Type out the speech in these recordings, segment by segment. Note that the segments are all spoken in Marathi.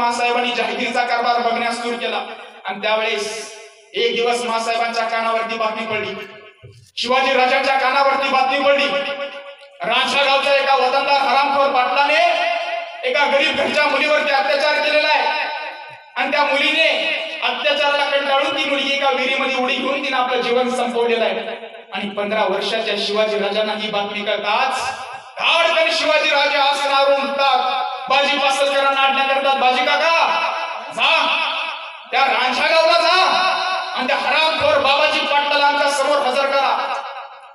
मासाहेबांनी जहागीरचा कारभार बघण्यास सुरू केला. आणि त्यावेळेस एक दिवस मासाहेबांच्या कानावरती बातमी पडली, शिवाजी राजांच्या कानावरती बातमी पडली, रांझा गावच्या एका वतनदार हरामखोर पाटलाने एका गरीब घरच्या मुलीवरती अत्याचार केलेला आहे. आणि त्या मुलीने अत्याचाराला कंटाळून ती मुलगी एका विहिरीमध्ये उडी घेऊन तिने आपलं जीवन संपवलेलं आहे. आणि 15 वर्षाच्या शिवाजी राजांना ही बातमी कळताच धाडकन शिवाजी राजे आसनावरून उठतात, बाजी पासलकरांना आज्ञा करतात, बाजी काका जा त्या रांझा गावला जा आणि त्या हरामखोर बाबाजी पाटलाला आमच्या समोर हजर करा.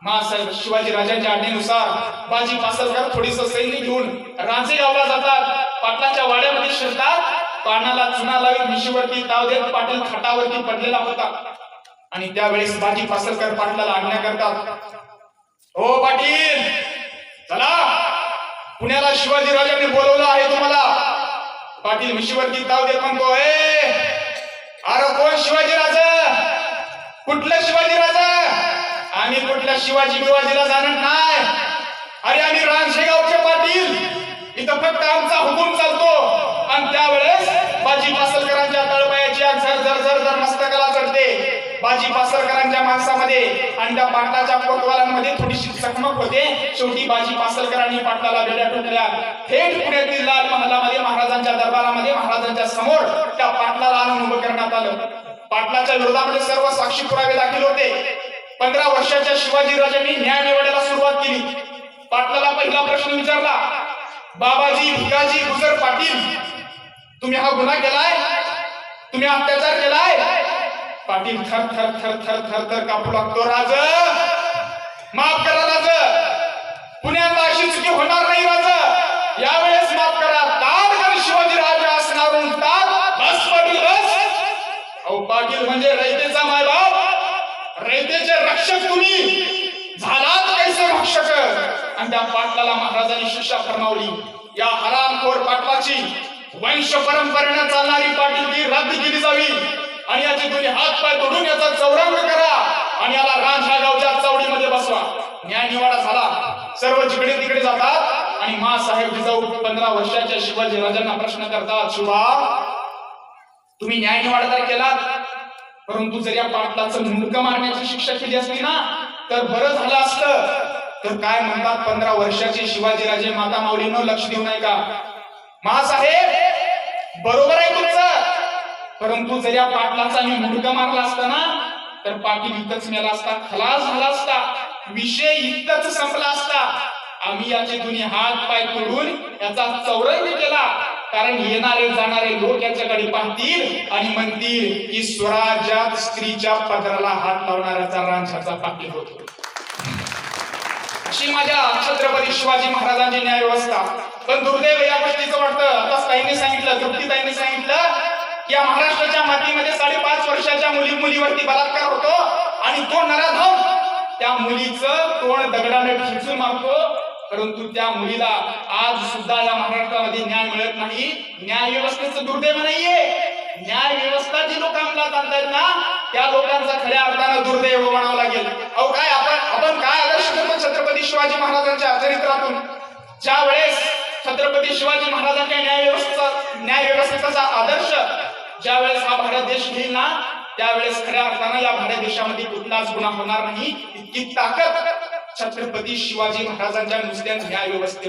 मासाहेब शिवाजी राजांच्या आज्ञेनुसार बाजी पासलकर थोडीसं सैन्य घेऊन रांझे गावला जातात. पाटलाच्या वाड्यामध्ये शिरतात, कानाला चुना लावून मिशीवरती ताव देत पाटील खाटावरती पडलेला होता. आणि त्यावेळेस बाजी पासलकर पाटलाला आज्ञा करतात, हो पाटील चला, पुण्याला शिवाजी राजांनी बोलवलं आहे तुम्हाला. पाटील मिशीवरती ताव देत म्हणतो, अरे कोण शिवाजी राजा, कुठलं शिवाजी राजा, आम्ही कुठल्या शिवाजी बिवाजीला जाणार नाही. अरे आम्ही रांझे गावचे पाटील, इथं फक्त आमचा हुकूम चालतो. आणि त्यावेळेस बाजी पासलकरांच्या तळपायाची आग झर झर झर झर मस्तकाला चढते. बाजी पासलकरांच्या माणसामध्ये आणि त्या पाटलाच्या कोतवालांमध्ये थोडीशी चकमक होते. शेवटी बाजी पासलकरांनी पाटलाला बेड्या ठोकल्या. थेट पुण्यातील लाल महालामध्ये महाराजांच्या दरबारामध्ये महाराजांच्या समोर त्या पाटलाला आणून उभं करण्यात आलं. पाटलाच्या विरोधामध्ये सर्व साक्षी पुरावे दाखल होते. 15 वर्षाच्या शिवाजी राजांनी न्याय निवडायला सुरुवात केली. पाटलाला पहिला प्रश्न विचारला, बाबाजी भिकाजी गुजर पाटील, तुम्ही हा गुन्हा केलाय, तुम्ही अत्याचार केलाय. पाटील थर थर थर थर थर थर कापू लागतो, राज माफ करा, राज पुण्यात अशी चुकी होणार नाही, राज यावेळेस माफ करा. ताडकन शिवाजी राजे आसनावरून उठतात, बस पाटील बस. अहो पाटील म्हणजे रयतेचा मायबाप, रयतेचे रक्षक तुम्ही झालात कैसे भक्षक. आणि त्या पाटलाला महाराजांनी शिक्षा फरमावली, या हरामखोर पाटलाची वंश परंपरेने चालणारी पाटीलकी रद्द केली जावी आणि याचे दोन्ही हात पाय तोडून याचा चौरंग करा आणि याला रांझा गावच्या चौडीमध्ये बसवा. न्याय निवाडा झाला. सर्व जिकडे तिकडे जातात आणि मासाहेब जिजाऊ 15 वर्षाच्या शिवाजी राजांना प्रश्न करतात, शिवा तुम्ही न्याय निवाडा तर केलात, परंतु जर या पाटलाचं मुंडकं मारण्याची शिक्षा केली असती ना तर बरं झालं असतं. तर काय म्हणतात 15 वर्षाचे शिवाजी राजे, माता माऊलींनो लक्ष देऊ नये का. महासाहेब बरोबर आहे तुमचं, परंतु जर या पाटलाचा मी मुंडकं मारला असता ना तर पाटील इथंच मेला असता, खलास झाला असता, विषय इथंच संपला असता. आम्ही याचे दोन्ही हात पाय तोडून याचा चौरंग केला, कारण येणारे जाणारे लोक याच्याकडे पाहतील आणि म्हणतील की स्वराज्यात स्त्रीच्या पदराला हात लावणाऱ्याचा रांझाचा पाटील होतो. अशी माझ्या छत्रपती शिवाजी महाराजांची न्याय व्यवस्था. पण दुर्दैव या गोष्टीचं वाटतं, आता ताईंनी सांगितलं, तृप्तीताईंनी सांगितलं की या महाराष्ट्राच्या मातीमध्ये 5.5 वर्षाच्या मुलीवरती बलात्कार होतो आणि तो नराधम त्या मुलीचं तोंड दगडाने ठेचून मारतो, परंतु त्या मुलीला आज सुद्धा या महाराष्ट्रामध्ये न्याय मिळत नाही. न्याय व्यवस्थेचं दुर्दैव नाहीये, न्याय व्यवस्था जी लोक अंमलात आणतात ना त्या लोकांचा खऱ्या अर्थानं दुर्दैव म्हणावं लागेल. अहो काय आपण काय आदर्श करतो छत्रपती शिवाजी महाराजांच्या चरित्रातून. ज्या वेळेस छत्रपती शिवाजी महाराजांच्या न्याय व्यवस्थेचा आदर्श ज्या वेळेस हा भारत देश घेईल ना त्यावेळेस खऱ्या अर्थानं या भारत देशामध्ये कुठलाच गुन्हा होणार नाही. इतकी ताकद छत्रपती शिवाजी महाराजांच्या नुसत्या न्याय व्यवस्थेत